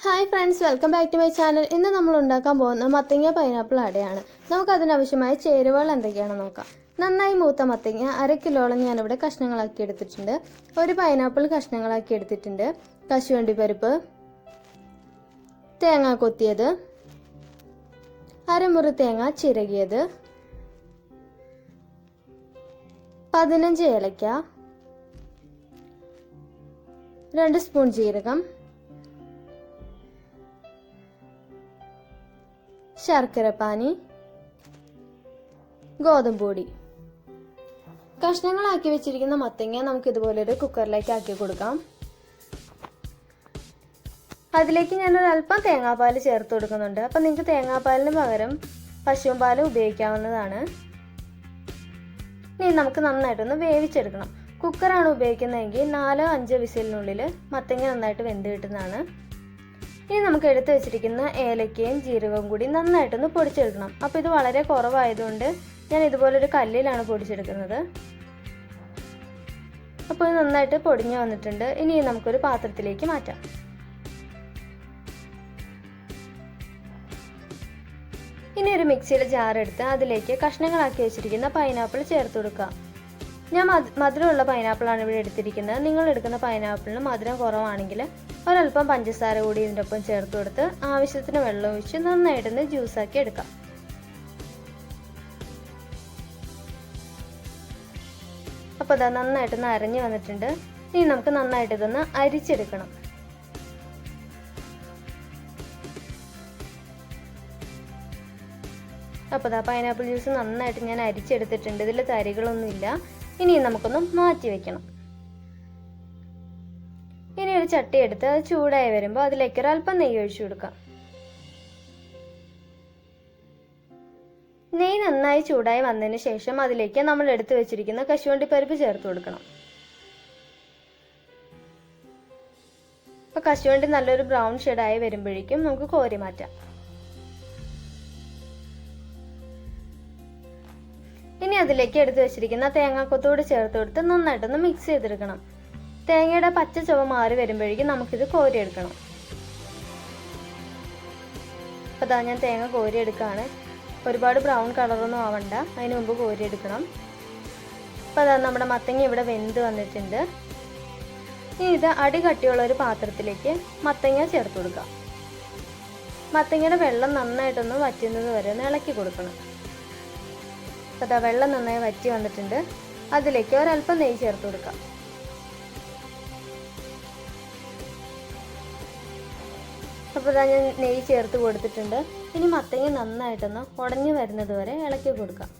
Hi friends, welcome back to my channel. ഇന്ന് നമ്മൾ ഉണ്ടാക്കാൻ പോകുന്ന മത്തങ്ങ പൈനാപ്പിൾ അടയാണ്. നമുക്കതിനാവശ്യമായ ചേരുവകൾ എന്തൊക്കെയാണെന്ന് നോക്കാം. നന്നായി മൂത്ത മത്തങ്ങ 1/2 കിലോളം ഞാനിവിടെ കഷ്ണങ്ങളാക്കി എടുത്തിട്ടുണ്ട്. ഒരു പൈനാപ്പിൾ കഷ്ണങ്ങളാക്കി എടുത്തിട്ടുണ്ട്. കശുവണ്ടി പരിപ്പ്, തേങ്ങ കൊത്തിയത്, അരമുറി തേങ്ങ ചിരകിയത്, 15 ഏലക്ക, 2 സ്പൂൺ ജീരകം, ശർക്കരപ്പാനി, ഗോതമ്പ് പൊടി. കഷ്ണങ്ങളാക്കി വെച്ചിരിക്കുന്ന മത്തങ്ങ നമുക്ക് ഇതുപോലൊരു കുക്കറിലേക്ക് ആക്കി കൊടുക്കാം. അതിലേക്ക് ഞാനൊരു അല്പം തേങ്ങാപ്പാൽ ചേർത്ത് കൊടുക്കുന്നുണ്ട്. അപ്പം നിങ്ങൾക്ക് തേങ്ങാപ്പാലിന് പകരം പശുവും പാലും ഉപയോഗിക്കാവുന്നതാണ്. ഇനി നമുക്ക് നന്നായിട്ടൊന്ന് വേവിച്ചെടുക്കണം. കുക്കറാണ് ഉപയോഗിക്കുന്നതെങ്കിൽ 4-5 വിസിലിനുള്ളിൽ മത്തങ്ങ നന്നായിട്ട് വെന്ത് കിട്ടുന്നതാണ്. ഇനി നമുക്ക് എടുത്തു വെച്ചിരിക്കുന്ന ഏലക്കയും ജീരകവും കൂടി നന്നായിട്ടൊന്ന് പൊടിച്ചെടുക്കണം. അപ്പോൾ ഇത് വളരെ കുറവായതുകൊണ്ട് ഞാൻ ഇതുപോലൊരു കല്ലിലാണ് പൊടിച്ചെടുക്കുന്നത്. അപ്പോൾ ഇത് നന്നായിട്ട് പൊടിഞ്ഞു വന്നിട്ടുണ്ട്. ഇനി നമുക്കൊരു പാത്രത്തിലേക്ക് മാറ്റാം. ഇനി ഒരു മിക്സിയുടെ ജാർ എടുത്ത് അതിലേക്ക് കഷ്ണങ്ങളാക്കി വെച്ചിരിക്കുന്ന പൈനാപ്പിൾ ചേർത്ത് കൊടുക്കുക. ഞാൻ മധുരമുള്ള പൈനാപ്പിളാണ് ഇവിടെ എടുത്തിരിക്കുന്നത്. നിങ്ങൾ എടുക്കുന്ന പൈനാപ്പിളിന് മധുരം കുറവാണെങ്കിൽ ഒരല്പം പഞ്ചസാര കൂടി ഇതിൻ്റെ ഒപ്പം ചേർത്ത് കൊടുത്ത് ആവശ്യത്തിന് വെള്ളം ഒഴിച്ച് നന്നായിട്ടൊന്ന് ജ്യൂസാക്കി എടുക്കാം. അപ്പോൾ അത് നന്നായിട്ടൊന്ന് അരഞ്ഞു വന്നിട്ടുണ്ട്. ഇനി നമുക്ക് നന്നായിട്ട് ഇതൊന്ന് അരിച്ചെടുക്കണം. അപ്പോൾ ദാ പൈനാപ്പിൾ ജ്യൂസ് നന്നായിട്ട് ഞാൻ അരിച്ചെടുത്തിട്ടുണ്ട്. ഇതിൽ തരികളൊന്നുമില്ല. ഇനി നമുക്കൊന്ന് മാറ്റി വെക്കണം. ഇനി ഒരു ചട്ടി എടുത്ത് അത് ചൂടായി വരുമ്പോൾ അതിലേക്ക് ഒരല്പം നെയ്യ് ഒഴിച്ചു കൊടുക്കാം. നെയ്യ് നന്നായി ചൂടായി വന്നതിന് ശേഷം അതിലേക്ക് നമ്മൾ എടുത്തു വെച്ചിരിക്കുന്ന കശുവണ്ടി പരിപ്പ് ചേർത്ത് കൊടുക്കണം. അപ്പോൾ കശുവണ്ടി നല്ലൊരു ബ്രൗൺ ഷെയ്ഡായി വരുമ്പോഴേക്കും നമുക്ക് കോരി മാറ്റാം. ഇനി അതിലേക്ക് എടുത്തു വെച്ചിരിക്കുന്ന തേങ്ങാക്കൊത്തോട് ചേർത്ത് കൊടുത്ത് നന്നായിട്ടൊന്ന് മിക്സ് ചെയ്തെടുക്കണം. തേങ്ങയുടെ പച്ച ചുവ മാറി വരുമ്പോഴേക്കും നമുക്കിത് കോരിയെടുക്കണം. അപ്പോൾ അതാ ഞാൻ തേങ്ങ കോരിയെടുക്കുകയാണ്. ഒരുപാട് ബ്രൗൺ കളറൊന്നും ആവണ്ട, അതിന് മുമ്പ് കോരിയെടുക്കണം. അപ്പോൾ അതാ നമ്മുടെ മത്തങ്ങ ഇവിടെ വെന്ത് വന്നിട്ടുണ്ട്. ഇനി ഇത് അടി കട്ടിയുള്ള ഒരു പാത്രത്തിലേക്ക് മത്തങ്ങ ചേർത്ത് കൊടുക്കാം. മത്തങ്ങയുടെ വെള്ളം നന്നായിട്ടൊന്ന് വറ്റുന്നത് വരെ ഒന്ന് ഇളക്കി കൊടുക്കണം. അപ്പോൾ അതാ വെള്ളം നന്നായി വറ്റി വന്നിട്ടുണ്ട്. അതിലേക്ക് ഒരല്പം നെയ്യ് ചേർത്ത് കൊടുക്കാം. അപ്പോൾ ഇതാ ഞാൻ നെയ്യ് ചേർത്ത് കൊടുത്തിട്ടുണ്ട്. ഇനി മത്തങ്ങ നന്നായിട്ടൊന്ന് ഉടഞ്ഞു വരുന്നത് വരെ ഇളക്കി കൊടുക്കാം.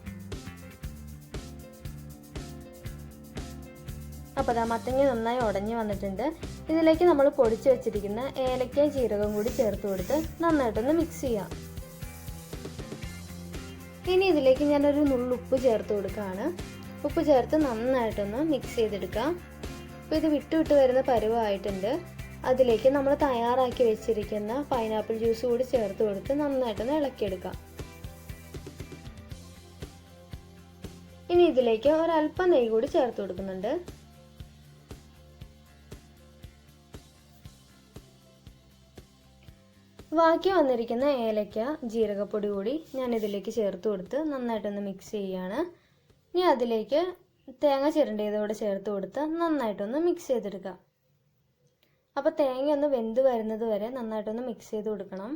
അപ്പോൾ ഇതാ മത്തങ്ങ നന്നായി ഉടഞ്ഞു വന്നിട്ടുണ്ട്. ഇതിലേക്ക് നമ്മൾ പൊടിച്ചു വെച്ചിരിക്കുന്ന ഏലക്കയും ജീരകവും കൂടി ചേർത്ത് കൊടുത്ത് നന്നായിട്ടൊന്ന് മിക്സ് ചെയ്യാം. ഇനി ഇതിലേക്ക് ഞാനൊരു നുള്ളുപ്പ് ചേർത്ത് കൊടുക്കുകയാണ്. ഉപ്പ് ചേർത്ത് നന്നായിട്ടൊന്ന് മിക്സ് ചെയ്തെടുക്കാം. അപ്പോൾ ഇത് വിട്ട് വരുന്ന പരുവമായിട്ടുണ്ട്. അതിലേക്ക് നമ്മൾ തയ്യാറാക്കി വെച്ചിരിക്കുന്ന പൈനാപ്പിൾ ജ്യൂസ് കൂടി ചേർത്ത് കൊടുത്ത് നന്നായിട്ടൊന്ന് ഇളക്കിയെടുക്കാം. ഇനി ഇതിലേക്ക് ഒരല്പം നെയ്യ് കൂടി ചേർത്ത് കൊടുക്കുന്നുണ്ട്. ബാക്കി വന്നിരിക്കുന്ന ഏലക്ക ജീരകപ്പൊടി കൂടി ഞാൻ ഇതിലേക്ക് ചേർത്ത് കൊടുത്ത് നന്നായിട്ടൊന്ന് മിക്സ് ചെയ്യുകയാണ്. ഇനി അതിലേക്ക് തേങ്ങ ചിരണ്ടിയതോടെ ചേർത്ത് കൊടുത്ത് നന്നായിട്ടൊന്ന് മിക്സ് ചെയ്തെടുക്കാം. അപ്പോൾ തേങ്ങ ഒന്ന് വെന്ത് വരുന്നത് വരെ നന്നായിട്ടൊന്ന് മിക്സ് ചെയ്ത് കൊടുക്കണം.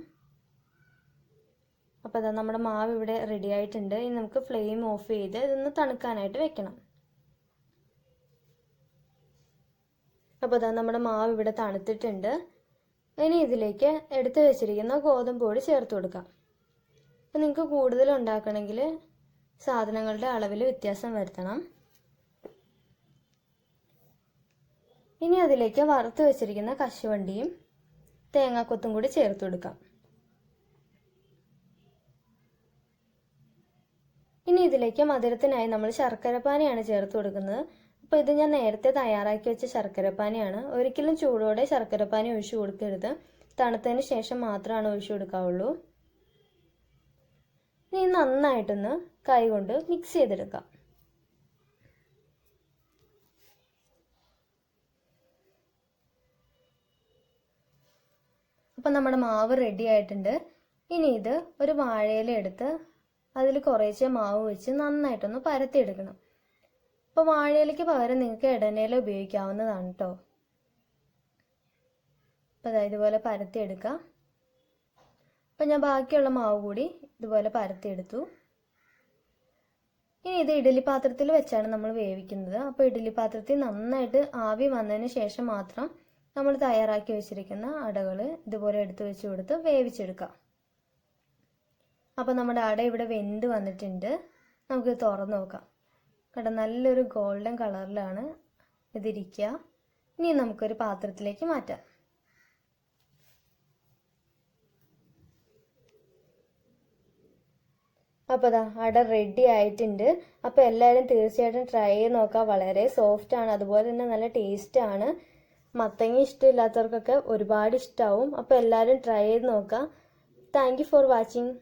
അപ്പോൾ അതാ നമ്മുടെ മാവ് ഇവിടെ റെഡി ആയിട്ടുണ്ട്. ഇനി നമുക്ക് ഫ്ലെയിം ഓഫ് ചെയ്ത് ഇതൊന്ന് തണുക്കാനായിട്ട് വെക്കണം. അപ്പോൾ അതാ നമ്മുടെ മാവ് ഇവിടെ തണുത്തിട്ടുണ്ട്. ഇനി ഇതിലേക്ക് എടുത്തു വെച്ചിരിക്കുന്ന ഗോതമ്പ് പൊടി ചേർത്ത് കൊടുക്കാം. അപ്പോൾ നിങ്ങൾക്ക് കൂടുതൽ ഉണ്ടാക്കണമെങ്കിൽ സാധനങ്ങളുടെ അളവിൽ വ്യത്യാസം വരുത്തണം. ഇനി അതിലേക്ക് വറുത്ത് വെച്ചിരിക്കുന്ന കശുവണ്ടിയും തേങ്ങാക്കൊത്തും കൂടി ചേർത്ത് കൊടുക്കാം. ഇനി ഇതിലേക്ക് മധുരത്തിനായി നമ്മൾ ശർക്കരപ്പാനിയാണ് ചേർത്ത് കൊടുക്കുന്നത്. അപ്പോൾ ഇത് ഞാൻ നേരത്തെ തയ്യാറാക്കി വെച്ച ശർക്കരപ്പാനിയാണ്. ഒരിക്കലും ചൂടോടെ ശർക്കരപ്പാനി ഒഴിച്ചു കൊടുക്കരുത്. തണുത്തതിന് ശേഷം മാത്രമാണ് ഒഴിച്ചു കൊടുക്കാവുള്ളൂ. ഇനി നന്നായിട്ടൊന്ന് കൈ കൊണ്ട് മിക്സ് ചെയ്തെടുക്കാം. അപ്പം നമ്മുടെ മാവ് റെഡി ആയിട്ടുണ്ട്. ഇനി ഇത് ഒരു വാഴയില എടുത്ത് അതിൽ കുറേശ്ശെ മാവ് വെച്ച് നന്നായിട്ടൊന്ന് പരത്തിയെടുക്കണം. അപ്പോൾ വാഴയിലയ്ക്ക് പകരം നിങ്ങൾക്ക് ഇടനയില ഉപയോഗിക്കാവുന്നതാണ് കേട്ടോ. അപ്പോൾ അതായത് ഇതുപോലെ പരത്തിയെടുക്കുക. അപ്പം ഞാൻ ബാക്കിയുള്ള മാവ് കൂടി ഇതുപോലെ പരത്തിയെടുത്തു. ഇനി ഇത് ഇഡ്ഡലി പാത്രത്തിൽ വെച്ചാണ് നമ്മൾ വേവിക്കുന്നത്. അപ്പോൾ ഇഡ്ഡലി പാത്രത്തിൽ നന്നായിട്ട് ആവി വന്നതിന് ശേഷം മാത്രം നമ്മൾ തയ്യാറാക്കി വെച്ചിരിക്കുന്ന അടകൾ ഇതുപോലെ എടുത്ത് വെച്ച് കൊടുത്ത് വേവിച്ചെടുക്കാം. അപ്പോൾ നമ്മുടെ അട ഇവിടെ വെന്ത് വന്നിട്ടുണ്ട്. നമുക്ക് തുറന്ന് നോക്കാം. കണ്ടോ, നല്ലൊരു ഗോൾഡൻ കളറിലാണ് ഇതിരിക്കുക. ഇനി നമുക്കൊരു പാത്രത്തിലേക്ക് മാറ്റാം. അപ്പോൾ അതാ അട റെഡി ആയിട്ടുണ്ട്. അപ്പോൾ എല്ലാവരും തീർച്ചയായിട്ടും ട്രൈ ചെയ്ത് നോക്കുക. വളരെ സോഫ്റ്റ് ആണ്, അതുപോലെ തന്നെ നല്ല ടേസ്റ്റ് ആണ്. മത്തങ്ങ ഇഷ്ടമില്ലാത്തവർക്കൊക്കെ ഒരുപാട് ഇഷ്ടമാവും. അപ്പോൾ എല്ലാവരും ട്രൈ ചെയ്ത് നോക്കുക. Thank you for watching.